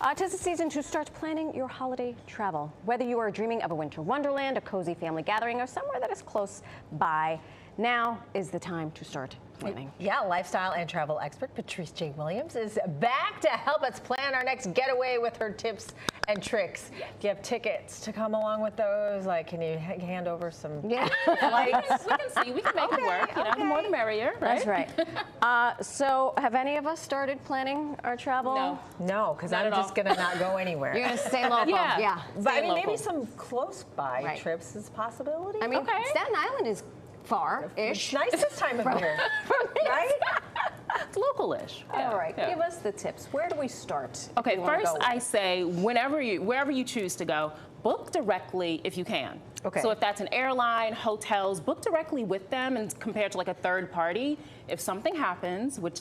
'Tis the season to start planning your holiday travel. Whether you are dreaming of a winter wonderland, a cozy family gathering, or somewhere that is close by, now is the time to start planning. Yeah, lifestyle and travel expert Patrice J is back to help us plan our next getaway with her tips and tricks. Yes. Do you have tickets to come along with those? Like, can you hand over some flights? We can see. We can make it work. You know, the more the merrier, right? That's right. So, have any of us started planning our travel? No, because I'm just going to not go anywhere. You're going to stay local. Yeah. But I mean, maybe some close by trips is a possibility. I mean, Staten Island is far-ish. It's nice this time of year, right? It's local-ish. All right, give us the tips. Where do we start? Okay, first I say wherever you choose to go, book directly if you can. Okay. So if that's an airline, hotels, book directly with them, and compared to like a third party, if something happens, which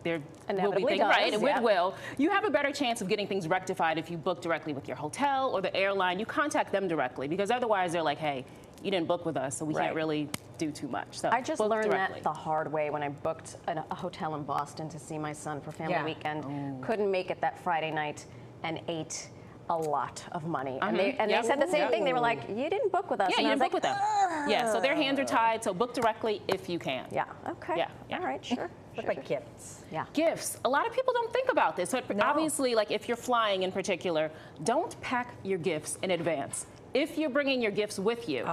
there will be things, right? It will. You have a better chance of getting things rectified if you book directly with your hotel or the airline. You contact them directly, because otherwise they're like, hey, you didn't book with us, so we can't really do too much. So I just learned that the hard way when I booked a hotel in Boston to see my son for family weekend. Couldn't make it that Friday night and ate a lot of money. And they said the same thing. They were like, you didn't book with us. Yeah, and you I didn't was book with them. Yeah, so their hands are tied, so book directly if you can. Yeah, okay. Yeah. All right, sure. What about gifts? Yeah. Gifts. A lot of people don't think about this. So obviously, like if you're flying in particular, don't pack your gifts in advance. If you're bringing your gifts with you,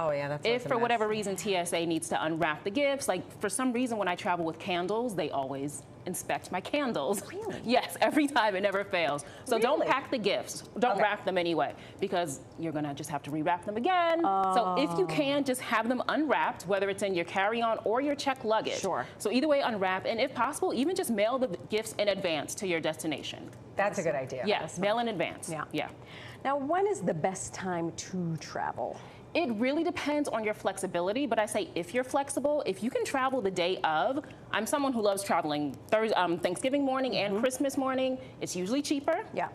if for whatever reason TSA needs to unwrap the gifts, like for some reason when I travel with candles, they always inspect my candles. Really? Yes, every time, it never fails. So don't pack the gifts. Don't wrap them anyway, because you're gonna just have to rewrap them again. So if you can, just have them unwrapped, whether it's in your carry-on or your checked luggage. Sure. So either way, unwrap, and if possible, even just mail the gifts in advance to your destination. That's a good idea. Yes, mail in advance. Yeah. Now, when is the best time to travel? It really depends on your flexibility, but I say if you're flexible, if you can travel the day of, I'm someone who loves traveling Thanksgiving morning and Christmas morning. It's usually cheaper. Yeah.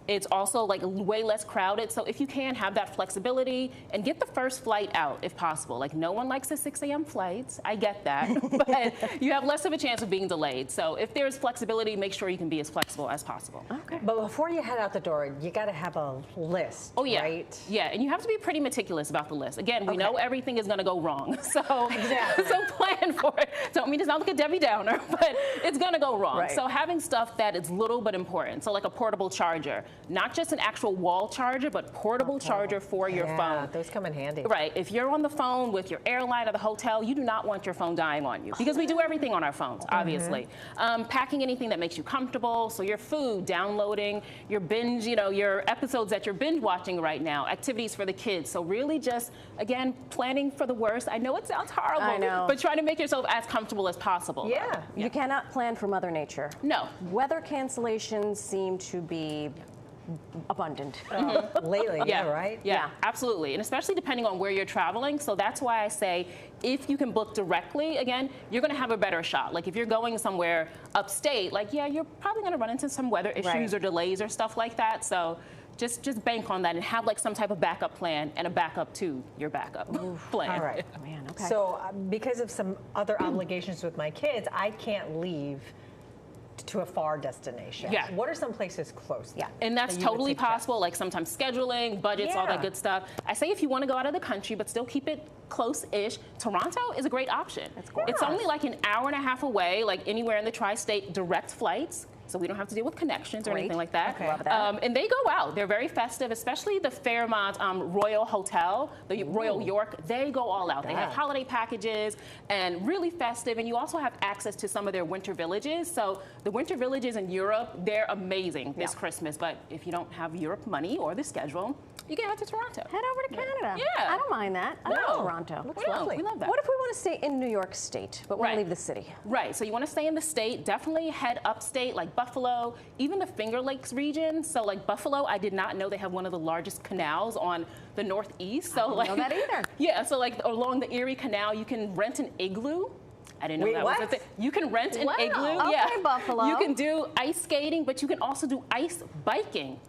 It's also like way less crowded. So if you can have that flexibility and get the first flight out if possible. Like no one likes the 6 a.m. flights. I get that, but you have less of a chance of being delayed. So if there's flexibility, make sure you can be as flexible as possible. Okay. But before you head out the door, you got to have a list, right? Yeah, and you have to be pretty meticulous about the list. Again, we know everything is going to go wrong. So, so plan for it. Don't mean to sound like a Debbie Downer, but it's going to go wrong. Right. So having stuff that is little but important. So like a portable charger. Not just an actual wall charger, but portable charger for your phone. Those come in handy. Right. If you're on the phone with your airline or the hotel, you do not want your phone dying on you, because we do everything on our phones, obviously. Packing anything that makes you comfortable. So your food, downloading, your binge, your episodes that you're binge watching right now, activities for the kids. So really just, again, planning for the worst. I know it sounds horrible, but trying to make yourself as comfortable as possible. Yeah. You cannot plan for Mother Nature. No. Weather cancellations seem to be abundant. Lately, right? Yeah, absolutely. And especially depending on where you're traveling. So that's why I say if you can book directly, again, you're going to have a better shot. Like if you're going somewhere upstate, like, you're probably going to run into some weather issues or delays or stuff like that. So just bank on that and have like some type of backup plan and a backup to your backup plan. All right. Man, okay. So because of some other obligations with my kids, I can't leave to a far destination. Yeah. What are some places close? Yeah. And that's totally possible, like sometimes scheduling, budgets, all that good stuff. I say if you want to go out of the country, but still keep it close-ish, Toronto is a great option. It's only like an hour and a half away, like anywhere in the tri-state, direct flights. So we don't have to deal with connections or anything like that. Love that. And they go out. They're very festive, especially the Fairmont Royal Hotel, the Royal York. They go all out. They have holiday packages and really festive. And you also have access to some of their winter villages. So the winter villages in Europe, they're amazing this Christmas. But if you don't have Europe money or the schedule, you can head to Toronto. Head over to Canada. Yeah. I don't mind that. I love Toronto. Looks lovely. We love that. What if we want to stay in New York State, but want to leave the city? Right. So you want to stay in the state. Definitely head upstate, like Buffalo, even the Finger Lakes region. So like Buffalo, I did not know they have one of the largest canals on the Northeast. So I didn't know that either. Yeah. So like along the Erie Canal, you can rent an igloo. I didn't know that was a thing. You can rent an igloo. Okay, Buffalo. You can do ice skating, but you can also do ice biking.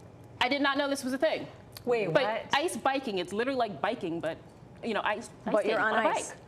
I did not know this was a thing. Wait, but what? ice biking, it's literally like biking, but ice. But you're on a ice. bike.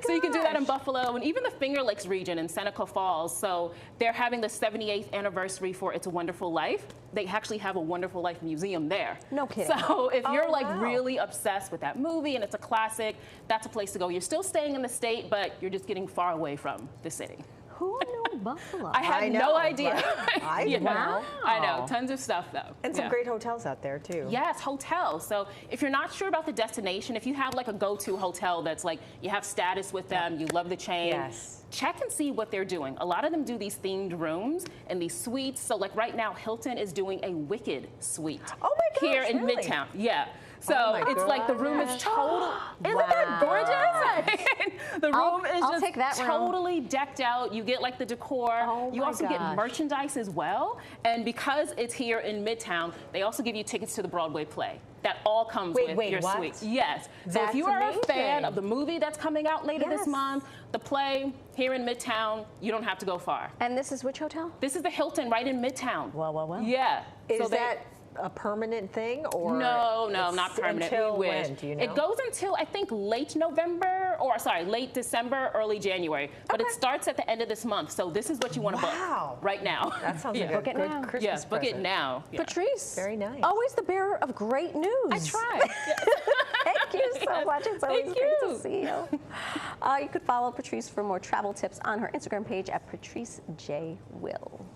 So you can do that in Buffalo and even the Finger Lakes region in Seneca Falls. So they're having the 78th anniversary for It's a Wonderful Life. They actually have a Wonderful Life museum there. No kidding. So if you're like really obsessed with that movie and it's a classic, that's a place to go. You're still staying in the state, but you're just getting far away from the city. Who knew Buffalo? I had no idea. Right? Wow. I know, tons of stuff though. And some great hotels out there too. Yes, hotels. So if you're not sure about the destination, if you have like a go-to hotel that's like, you have status with them, you love the chain, check and see what they're doing. A lot of them do these themed rooms and these suites. So like right now, Hilton is doing a Wicked suite here in Midtown. Yeah. So it's like the room is total. Isn't that gorgeous? The room is just totally decked out. You get like the decor. You also get merchandise as well. And because it's here in Midtown, they also give you tickets to the Broadway play. That all comes with your suite. Yes. So if you are a fan of the movie that's coming out later this month, the play here in Midtown, you don't have to go far. And this is which hotel? This is the Hilton right in Midtown. Well. Yeah. Is that a permanent thing, or no, not permanent. Until we wish. when? Do you know? It goes until I think late November, or sorry, late December, early January. But it starts at the end of this month, so this is what you want to book right now. That sounds like a good Christmas Yes, book it now. Patrice, very nice. Always the bearer of great news. I try. Thank you so much. It's always great to see you. You could follow Patrice for more travel tips on her Instagram page at Patrice J. Will.